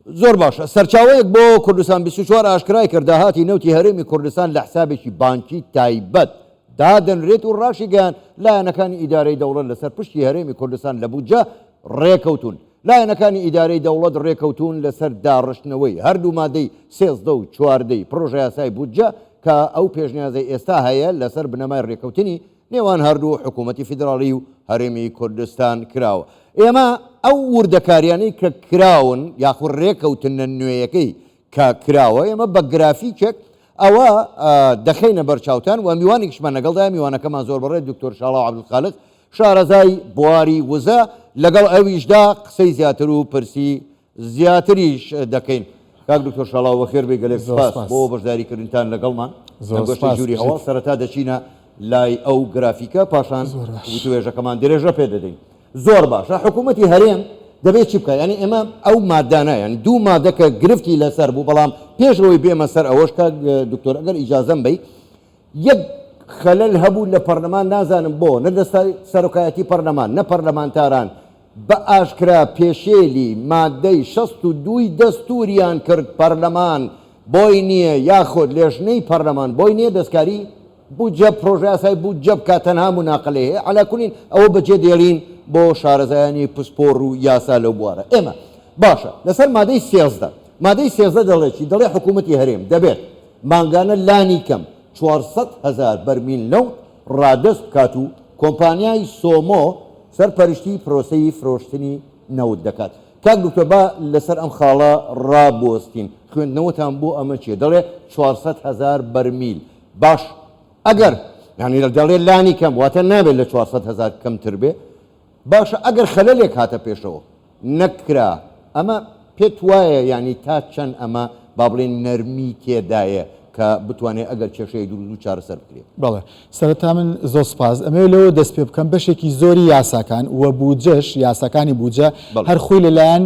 زۆر باشە سەرچاوەیەک بۆ کوردستان 24 ئاشکرای کرداهاتی نەوتی هەرێمی کوردستان لە حسابێکی بانکی تایبەت دادەنرێت و ڕاشی گەیان لایەنەکانی ئیدارەی دەوڵەت لەسەر پشتی هەرێمی کوردستان لە بودجە ڕێکەوتون لایەنەکانی ئیدارەی دەوڵەت ڕێکەوتون لەسەر داڕشتنەوەی هەردوو مادەی 13 و 14 پرۆژە یاسای بودجە کە ئەو پێشنیازەی ئێستا هەیە لەسەر بنەمای ڕێکەوتنی نێوان هەردوو حکوومەتی فیدراڵی و هەرێمی کوردستان کراوە. ئێمە ئەو وردەکاریانەی کە کراون یاخود ڕێکەوتنە نوێیەکەی کە کراوە ئێمە بە گرافیکێک ئەوە دەخینە بەرچاوتان و میوانێکشمان لەگەڵدا میوانەکەمان زۆر بەڕێ دکتۆر شاڵاو عەبدولخالق شارەزای بواری وزە لەگەڵ ئەویشدا قسەی زیاتر و پرسی زیاتریش دەکەین. کاک دکتۆر شاڵاو بەخێر بێ گەلێک سپاس بۆ بەشداریکردنتان لەگەڵمان لەگۆشتی ژووری هەواڵ سەرەتا دەچینە لای ئەو گرافیکە پاشان وتوێژەکەمان درێژە پێ دەدەین. زۆر باشە حکوومەتی هەرێم دەبێت چی بکە ینی ئێمە ئەو مادانە ینی دوو مادەکە گرفتی لەسەر بوو بەڵام پێشەوەی بێمە سەر ئەوەش کە دکتۆر ئەگەر ئیجازەم بی یەک خەلەل هەبوو لە پەرلەمان نازانم بۆ نە دەستای سەرۆکایەتی پەرلەمان نە پەرلەمانتاران بە ئاشکرا پێشێلی مادەی 62 دەستوریان کرد پەرلەمان بۆی نییە یاخۆت لێژنەی پەرلەمان بۆی نییە دەستکاری بودجە پرۆژە یاسای بودجە بکات تەنها مناقلەیە هەیە عەلاکولین ئەوە بەجێ دێڵین بۆ شارەزایانی پسپۆڕ و یاسا لەو بوارە. ئێمە باشە لەسەر مادەی 13 مادەی 13 دەڵێکی دەڵێ حکوومەتی هەرێم دەبێت مانگانە لانی کەم 400,000 بەرمیل نەوت ڕادەست بکات و کۆمپانیای سۆمۆ سەرپەرشتی پرۆسەی فرۆشتنی نەوت دەکات. کاک دکتۆر با لەسەر ئەم خاڵە ڕابۆستین خوێندنەوەتان بۆ ئەمە چیە دەڵێ 400,000 بەرمیل باش ئەگەر یعنی دەڵێ لانی کەم واتە نابێت لە 400,000 کەمتر بێ باشە ئەگەر خەلەلێک هاتە پێشەوە نەکرا ئەمە پێت وایە ینی تا چەند ئەمە با بڵێن نەرمی تێدایە کە بتوانێت ئەگەر کێشەی دوور و چارەسەر بکرێت. بەڵێ سەرەتا من زۆر سپاس ئەمە لەوە دەست پێ بکەم بەشێکی زۆری یاساکان وە بودجەش یاساکانی بودجە هەر خۆی لەلایەن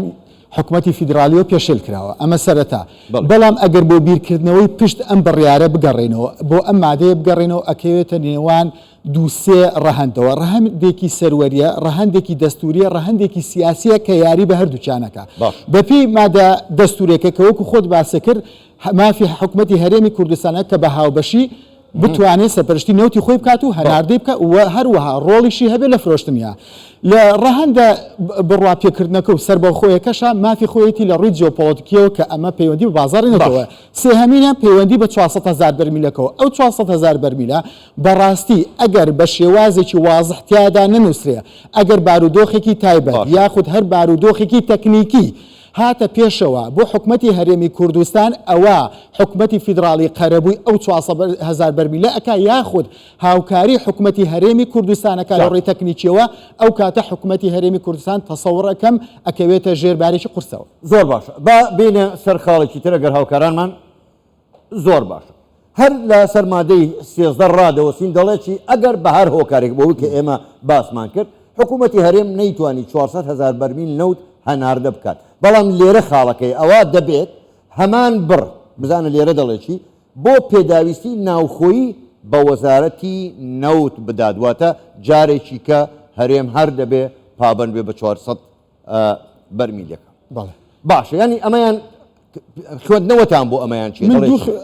حکوومەتی فیدراالی و پێشێل کراوە ئەمە سەرەتا بەڵام ئەگەر بۆ بیرکردنەوەی پشت ئەم بڕیارە بگەڕێنەوە بۆ ئەم مادەیە بگەڕێنەوە ئەکەوێتە نێوان دووسێ ڕەهەندەوە ڕەهەندێکی سەروەریە ڕەهەندێکی دەستوریە ڕەهەندێکی سیاسیە کە یاری بە هەردووچانەکە بەپی مادە دەستورێکە کە وەکو خۆت باسە کرد مافی حکوومەتی هەرێمی کوردستانە کە بە هاوبەشی بتوانێت سەرپەرشتی نەوتی خۆی بکات و هەناردەی بکە و هەروەها ڕۆڵیشی هەبێت لە فرۆشتنیا لە ڕەهەندە بڕواپێکردنەکە و سەربەخۆیەکەشە مافی خۆیەتی لە ڕووی جیۆپۆلیتیکیەوە کە ئەمە پەیوەندی بە بازاڕی نەتەوە سێهەمینە پەیوەندی بە 400,000 بەرمیلەکەەوە ئەو 400,000 بەرمیلە بەڕاستی ئەگەر بە شێوازێکی وازحتیادا نەنووسرێ ئەگەر بارودۆخێکی تایبەت یاخود هەر بارودۆخێکی تەکنیکی هاتە پێشەوە بۆ حکوومەتی هەرێمی کوردستان ئەوە حکوومەتی فیدراالی قەرەبووی ئەو 400,000 بەرمیلە ئەکا یاخود هاوکاری حکوومەتی هەرێمی کوردستانەکە لە ڕێی تەکنیکیەوە ئەو کاتە حکوومەتی هەرێمی کوردستان تەسەوڕەکەم ئەکەوێتە ژێربارێکی قورسەوە. زۆر باشە با بینە سەر خاڵێکی ترە گەر هاوکارانمان زۆر باشە هەر لە سەرمادەی 13 ڕادەوەسین دەڵێکی ئەگەر بە هەر هۆکارێک بۆەوەی کە ئێمە باسمان کرد حکوومەتی هەرێم نەیتوانی 400,000 بەرمیل نەوت هەناردە بکات بەڵام لێرە خاڵەکەی ئەوە دەبێت هەمان بڕ بزانە لێرە دەڵێکی بۆ پێداویستی ناوخۆیی بە وەزارەتی نەوت بدادواتە جارێکی کە هەرێم هەر دەبێ پابند بێ بە 400 بەرمیلەکە. باشە ینی ئەمەیان خوێندنەوەتان بۆ ئەمەیان چی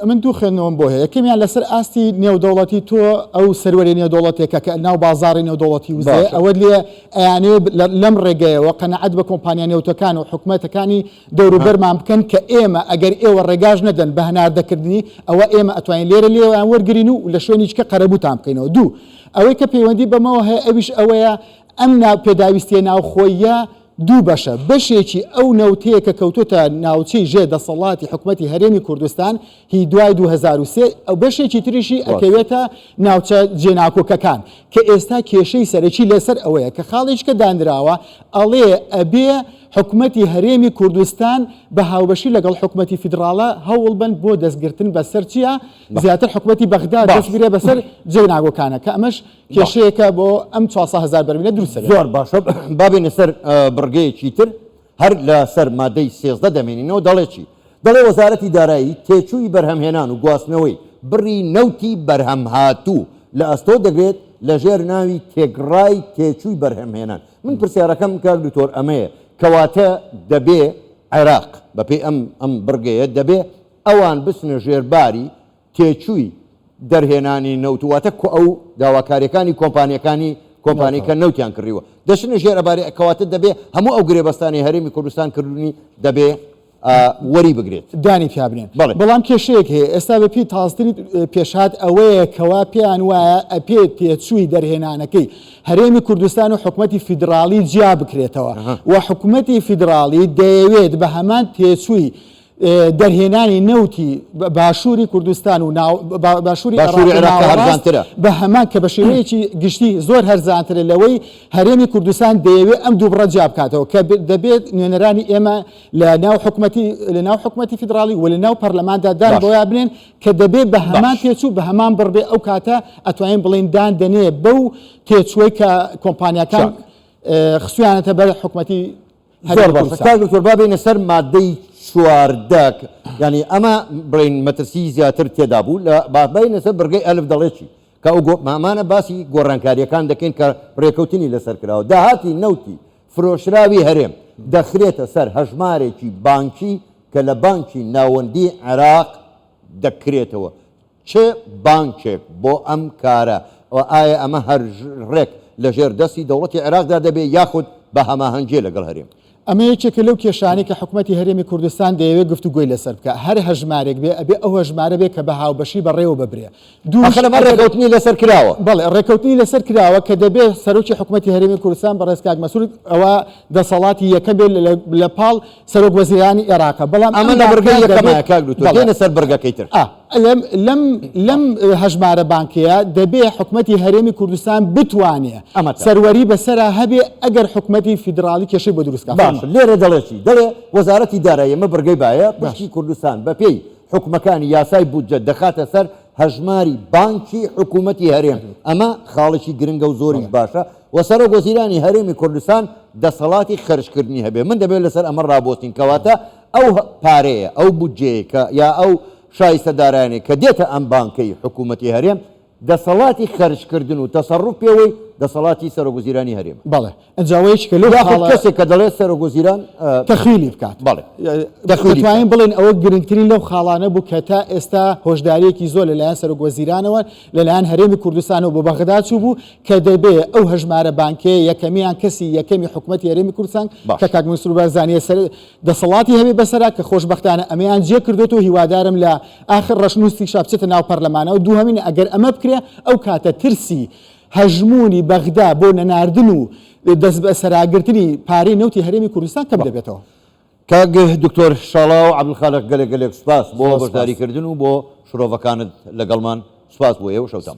من دوو خوێندنەوەم بۆ هەیە یەکەمیان لەسەر ئاستی نێودەوڵەتی تۆ ئەو سەروەری نێودەوڵەتێکە کە ناو بازاڕی نێودەوڵەتی وزێ ئەوە لێ ئەیانێ لەم ڕێگەیەوە قەنەعەت بە کۆمپانیا نێوتەکان و حکوومەتەکانی دەوروبەرمان بکەن کە ئێمە ئەگەر ئێوە ڕێگاژ نەدەن بە هەناردەکردنی ئەوە ئێمە ئەتوانین لێرە لێوان وەرگرین و لە شوێنیچکە قەرەبووتان بکەینەوە. دوو ئەوەی کە پەیوەندی بەمەوە هەیە ئەویش ئەوەیە ئەم پێداویستیە ناوخۆیە دوو بەشە بەشێکی ئەو نەوتەیە کە کەوتوتە ناوچەی ژێ دەسەڵاتی حکوومەتی هەرێمی کوردستان هی دوای 2003 ئەو بەشێکی تریشی ئەکەوێتە ناوچە جێناکۆکەکان کە ئێستا کێشەی سەرەکی لەسەر ئەوەیە کە خاڵێککە دانراوە ئەڵێ ئەبێ حکوومەتی هەرێمی کوردستان بە هاوبەشی لەگەڵ حکوومەتی فیدراڵە هەوڵ بن بۆ دەستگرتن بەسەر چیە زیاتر حکوومەتی بەغداد دەستگرێ بەسەر جێناگۆکانە کە ئەمەش کێشەیەکە بۆ ئەم 400,000 بەرمیلە دروستە. زۆر باشە بابێنە سەر بڕگەیەکی تر هەر لە سەر مادەی 13 دەمێنینەوە دەڵێکی دەڵێ وەزارەتی دارایی تێچووی بەرهەمهێنان و گواستنەوەی بڕی نەوتی بەرهەمهاتوو لە ئەستۆ دەبێت لە ژێر ناوی تێگڕای تێچووی بەرهەمهێنان. من پرسیارەکەم کاک دکتۆر ئەمەیە کەواتە دەبێ عێراق بەپێی ئەم بڕگەیە دەبێ ئەوان بچنە ژێرباری تێچووی دەرهێنانی نەوتواتە ئەو داواکاریەکانی کۆمپانیەکە نەوتیان کڕیوە دەچنە ژێرەباری کەواتە دەبێ هەموو ئەو گرێبەستانی هەرێمی کوردستان کردنی دەبێ وەری بگرێت دانی پیابنێن بەڵام کێشەیەک هەیە ئێستا بەپی تازتری پێشات ئەوەیە کەوا پێیان وایە ئەپێت تێچووی دەرهێنانەکەی هەرێمی کوردستان و حکوومەتی فیدراالی جیا بکرێتەوە و حکوومەتی فیدراالی دەیەوێت بە هەمان تێچووی دەرهێنانی نەوتی باشووری کوردستان و باشووری هەرزانترە بە هەمان کە بە شێوەیەکی گشتی زۆر هەرزانترە لەوەی هەرێمی کوردستان دەیەوێت ئەم دوو بڕە جیا بکاتەوە کە دەبێت نوێنەرانی ئێمە لە ناو حکوومەتی فیدراالی و لە ناو پەرلەماندا دان بۆیان بنێن کە دەبێت بە هەمان تێچوو بە هەمان بڕبێ ئەو کاتە ئەتوانین بڵین دان دەنێ بەو تێچووی کە کۆمپانیەکان خسویانەتە بەر حکوومەتی دکتۆر بابێنە سەر مادەی چواردەک ینی ئەمە بڵین مەترسی زیاتر تێدا بوو لە بابینە سەر بڕگەی ئەلف دەڵێکی کە ئەو مامانە باسی گۆڕانکاریەکان دەکەین کە ڕێکەوتنی لەسەر کراوە داهاتی نەوتی فرۆشراوی هەرێم دەخرێتە سەر هەژمارێکی بانکی کە لە بانکی ناوەندی عێراق دەکرێتەوە چه بانکێک بۆ ئەم کارە ئایا ئەمە هەر ڕێک لە ژێر دەستی دەوڵەتی عێراقدا دەبێت یاخود بە هەماهەنگێ لەگەڵ هەرێم ئەمە یەکێکە لەو کێشانی کە حکوومەتی هەرێمی کوردستان دەیەوێت گفتوگۆی لەسەر بکە هەر هەژمارێک بێ ئەبێ ئەو هەژمارە بێ کە بە هاوبەشی بەڕێوە ببرێ ڕێکەوتنی لەسەر کراوە بەڵێ ڕێکەوتنی لەسەر کراوە کە دەبێت سەرۆکی حکوومەتی هەرێمی کوردستان بە ڕێزکاک مەسعود ئەوە دەسەڵاتی یەکەم بێت لە پاڵ سەرۆک وەزیرانی عێراقە بەڵام ئەمە لە بەرگەی یەکەمە کاکدوتۆ سەر بەرگەکەی تر لەم هەژمارە بانکەیە دەبێ حکوومەتی هەرێمی کوردستان بتوانێ سەروەری بەسەرا هەبێ ئەگەر حکوومەتی فیدراالی کێشەی بۆ دروستکە باش لێرە دەڵێکی دەڵێ وەزارەتی دارایی ئەمە بەرگەی باە بەشی کوردستان بەپێی حکوومەکانی یاسای بودجە دەخاتە سەر هەژماری بانکی حکوومەتی هەرێم ئەمە خاڵێکی گرنگە و زۆری باشە و سەرۆک وەزیرانی هەرێمی کوردستان دەسەڵاتی خەرجکردنی هەبێ من دەبێت لەسەر ئەمە ڕابۆستین کەواتە ئەو پارەیە ئەو بودجەیە یا ئەو شایستەدارانێ کە دێتە ئەم بانکەی حکوومەتی هەرێم دەسەڵاتی خەرجکردن و تەسەڕوف پێوەی دەسەڵاتی سەرۆک وەزیرانی هەرێم بەڵێ ئەنجاوەیەکی کە لەو کەسێک کە دەڵێت سەرۆک وەزیران تەخویلی بکات بەڵێ دەتوانین بڵێن ئەوە گرنگترین لەو خاڵانە بوو کە تا ئێستا هۆشداریەکی زۆر لەلایەن سەرۆک وەزیرانەوە لەلایەن هەرێمی کوردستانەوە بۆ بەغدا چوو بوو کە دەبێ ئەو هەژمارە بانکەیە یەکەمیان کەسی یەکەمی حکوومەتی هەرێمی کوردستان کە کاک منسوور بارزانیە دەسەڵاتی هەبێ بەسەرا کە خۆشبەختانە ئەمەیان جێ کردوێتەوە هیوادارم لە ئاخر ڕەشنووسی شابچێتە ناو پەرلەمانەوە دووهەمین ئەگەر ئەمە بکرێ ئەو کاتە ترسی هەژمونی بەغدا بۆ نەناردن و دەست بە سەراگرتنی پارەی نەوتی هەرێمی کوردستان کەم دەبێتەوە کاک دکتۆر شاڵاو عەبدولخالق گەلێک سوپاس بۆ بەشداریکردن و بۆ شرۆڤەکانت لەگەڵمان سوپاس بۆ ئێوە شەوتان